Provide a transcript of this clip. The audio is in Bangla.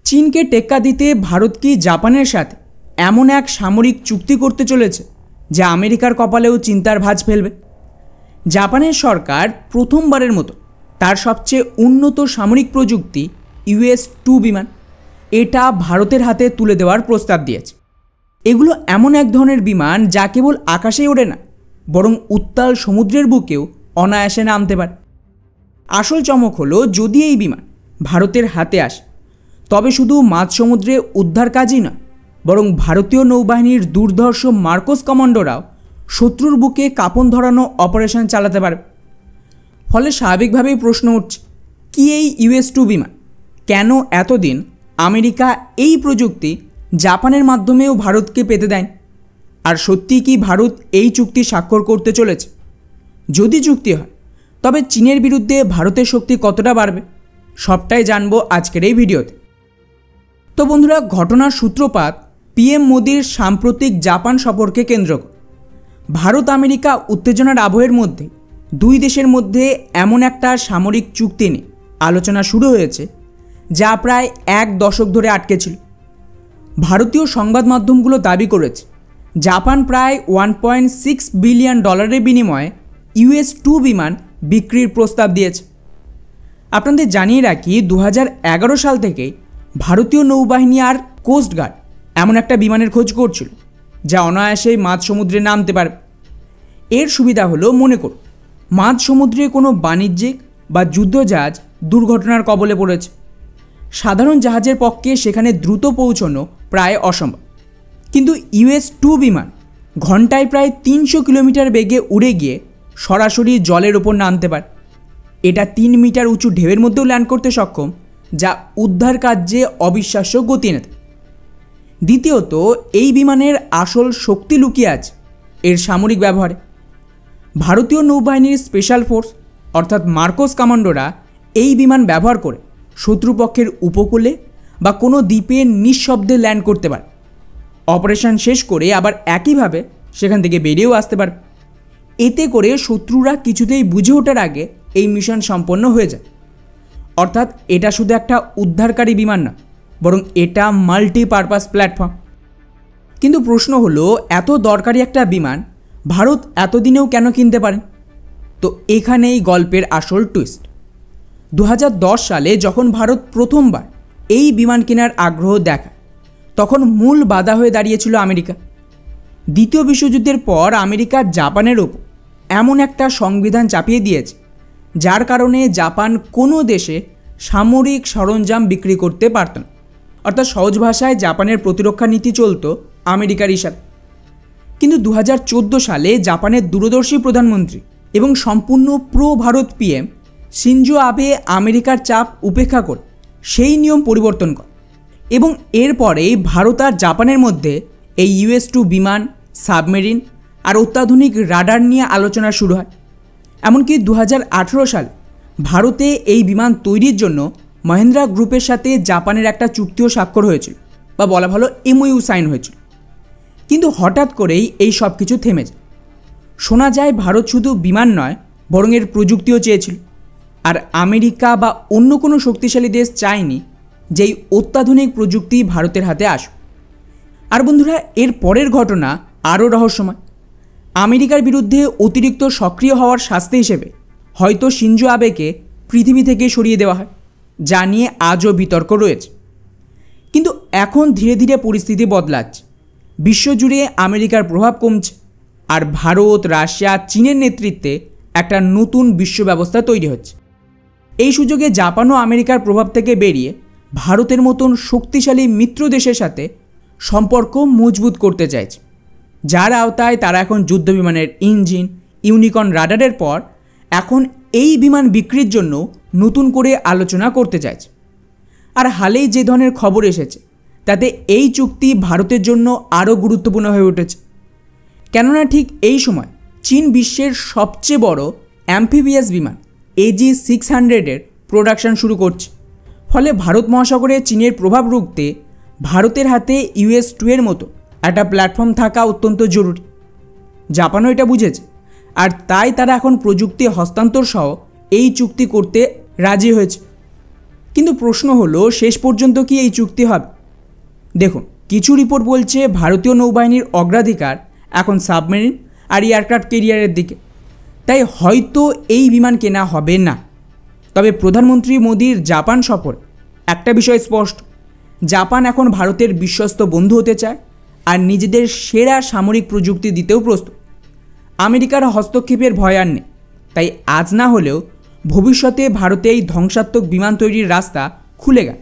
চীনকে টেক্কা দিতে ভারত কি জাপানের সাথে এমন এক সামরিক চুক্তি করতে চলেছে যা আমেরিকার কপালেও চিন্তার ভাঁজ ফেলবে? জাপানের সরকার প্রথমবারের মতো তার সবচেয়ে উন্নত সামরিক প্রযুক্তি US-2 বিমান এটা ভারতের হাতে তুলে দেওয়ার প্রস্তাব দিয়েছে। এগুলো এমন এক ধরনের বিমান যা কেবল আকাশেই ওড়ে না, বরং উত্তাল সমুদ্রের বুকেও অনায়াসে নামতে পারে। আসল চমক হলো, যদি এই বিমান ভারতের হাতে আসে তবে শুধু মাঝ সমুদ্রে উদ্ধার কাজই নয়, বরং ভারতীয় নৌবাহিনীর দুর্ধর্ষ মার্কোস কমান্ডোরাও শত্রুর বুকে কাঁপন ধরানো অপারেশন চালাতে পারবে। ফলে স্বাভাবিকভাবেই প্রশ্ন উঠছে, কি এই US-2 বিমান কেন এতদিন আমেরিকা এই প্রযুক্তি জাপানের মাধ্যমেও ভারতকে পেতে দেয়? আর সত্যি কি ভারত এই চুক্তি স্বাক্ষর করতে চলেছে? যদি চুক্তি হয় তবে চীনের বিরুদ্ধে ভারতের শক্তি কতটা বাড়বে, সবটাই জানবো আজকের এই ভিডিওতে। তো বন্ধুরা, ঘটনার সূত্রপাত PM মোদির সাম্প্রতিক জাপান সফরকে কেন্দ্র করে। ভারত আমেরিকা উত্তেজনার আবহের মধ্যে দুই দেশের মধ্যে এমন একটা সামরিক চুক্তি নিয়ে আলোচনা শুরু হয়েছে যা প্রায় এক দশক ধরে আটকে ছিল। ভারতীয় সংবাদ মাধ্যমগুলো দাবি করেছে জাপান প্রায় $1.6 বিলিয়ন বিনিময়ে US-2 বিমান বিক্রির প্রস্তাব দিয়েছে। আপনাদের জানিয়ে রাখি, 2011 সাল থেকে ভারতীয় নৌবাহিনী আর কোস্টগার্ড এমন একটা বিমানের খোঁজ করছিল যা অনায়াসেই মাঝ সমুদ্রে নামতে পারবে। এর সুবিধা হলো, মনে করুন মাঝ সমুদ্রে কোনো বাণিজ্যিক বা যুদ্ধজাহাজ দুর্ঘটনার কবলে পড়েছে। সাধারণ জাহাজের পক্ষে সেখানে দ্রুত পৌঁছানো প্রায় অসম্ভব, কিন্তু US-2 বিমান ঘন্টায় প্রায় 300 কিলোমিটার বেগে উড়ে গিয়ে সরাসরি জলের ওপর নামতে পারে। এটা 3 মিটার উঁচু ঢেউয়ের মধ্যেও ল্যান্ড করতে সক্ষম, যা উদ্ধার কার্যে অবিশ্বাস্য গতি এনে দেয়। দ্বিতীয়ত, এই বিমানের আসল শক্তি লুকিয়ে আছে এর সামরিক ব্যবহারে। ভারতীয় নৌবাহিনীর স্পেশাল ফোর্স অর্থাৎ মার্কোস কমান্ডোরা এই বিমান ব্যবহার করে শত্রুপক্ষের উপকূলে বা কোনো দ্বীপে নিঃশব্দে ল্যান্ড করতে পারে। অপারেশন শেষ করে আবার একইভাবে সেখান থেকে বেরিয়েও আসতে পারে। এতে করে শত্রুরা কিছুতেই বুঝে ওঠার আগে এই মিশন সম্পন্ন হয়ে যায়। অর্থাৎ এটা শুধু একটা উদ্ধারকারী বিমান না, বরং এটা মাল্টিপারপাস প্ল্যাটফর্ম। কিন্তু প্রশ্ন হলো, এত দরকারি একটা বিমান ভারত এতদিনেও কেন কিনতে পারে? তো এখানেই গল্পের আসল টুইস্ট। 2010 সালে যখন ভারত প্রথমবার এই বিমান কেনার আগ্রহ দেখায়, তখন মূল বাধা হয়ে দাঁড়িয়েছিল আমেরিকা। দ্বিতীয় বিশ্বযুদ্ধের পর আমেরিকা জাপানের ওপর এমন একটা সংবিধান চাপিয়ে দিয়েছে যার কারণে জাপান কোনো দেশে সামরিক সরঞ্জাম বিক্রি করতে পারত না। অর্থাৎ সহজ ভাষায় জাপানের প্রতিরক্ষা নীতি চলত আমেরিকার ইশারায়। কিন্তু 2014 সালে জাপানের দূরদর্শী প্রধানমন্ত্রী এবং সম্পূর্ণ প্রো ভারত PM শিনজো আবে আমেরিকার চাপ উপেক্ষা করে সেই নিয়ম পরিবর্তন করে, এবং এরপরেই ভারত আর জাপানের মধ্যে এই US-2 বিমান, সাবমেরিন আর অত্যাধুনিক রাডার নিয়ে আলোচনা শুরু হয়। এমনকি 2018 সালে ভারতে এই বিমান তৈরির জন্য মহিন্দ্রা গ্রুপের সাথে জাপানের একটা চুক্তিও স্বাক্ষর হয়েছিল, বা বলা ভালো MOU সাইন হয়েছিল। কিন্তু হঠাৎ করেই এই সব কিছু থেমে যায়। শোনা যায় ভারত শুধু বিমান নয়, বরং এর প্রযুক্তিও চেয়েছিল। আর আমেরিকা বা অন্য কোনো শক্তিশালী দেশ চায়নি যেই অত্যাধুনিক প্রযুক্তি ভারতের হাতে আসুক। আর বন্ধুরা, এর পরের ঘটনা আরও রহস্যময়। আমেরিকার বিরুদ্ধে অতিরিক্ত সক্রিয় হওয়ার শাস্তি হিসেবে হয়তো শিনজো আবেকে পৃথিবী থেকে সরিয়ে দেওয়া হয়, যা নিয়ে আজও বিতর্ক রয়েছে। কিন্তু এখন ধীরে ধীরে পরিস্থিতি বদলাচ্ছে। বিশ্বজুড়ে আমেরিকার প্রভাব কমছে, আর ভারত, রাশিয়া, চীনের নেতৃত্বে একটা নতুন বিশ্ব ব্যবস্থা তৈরি হচ্ছে। এই সুযোগে জাপানও আমেরিকার প্রভাব থেকে বেরিয়ে ভারতের মতন শক্তিশালী মিত্র দেশের সাথে সম্পর্ক মজবুত করতে চাইছে, যার আওতায় তারা এখন যুদ্ধবিমানের ইঞ্জিন, ইউনিকর্ন রাডারের পর এখন এই বিমান বিক্রির জন্য নতুন করে আলোচনা করতে চাইছে। আর হালেই যে ধরনের খবর এসেছে তাতে এই চুক্তি ভারতের জন্য আরও গুরুত্বপূর্ণ হয়ে উঠেছে। কেননা ঠিক এই সময় চীন বিশ্বের সবচেয়ে বড় অ্যাম্ফিবিয়াস বিমান AG-600-এর প্রোডাকশন শুরু করছে। ফলে ভারত মহাসাগরে চীনের প্রভাব রুখতে ভারতের হাতে US-2 এর মতো একটা প্ল্যাটফর্ম থাকা অত্যন্ত জরুরি। জাপানও এটা বুঝেছে, আর তাই তারা এখন প্রযুক্তি হস্তান্তর সহ এই চুক্তি করতে রাজি হয়েছে। কিন্তু প্রশ্ন হলো, শেষ পর্যন্ত কি এই চুক্তি হবে? দেখুন, কিছু রিপোর্ট বলছে ভারতীয় নৌবাহিনীর অগ্রাধিকার এখন সাবমেরিন আর এয়ারক্রাফট ক্যারিয়ারের দিকে, তাই হয়তো এই বিমান কেনা হবে না। তবে প্রধানমন্ত্রী মোদির জাপান সফর একটা বিষয় স্পষ্ট, জাপান এখন ভারতের বিশ্বস্ত বন্ধু হতে চায় আর নিজেদের সেরা সামরিক প্রযুক্তি দিতেও প্রস্তুত। আমেরিকার হস্তক্ষেপের ভয় আর নেই, তাই আজ না হলেও ভবিষ্যতে ভারতে এই ধ্বংসাত্মক বিমান তৈরির রাস্তা খুলে গেল।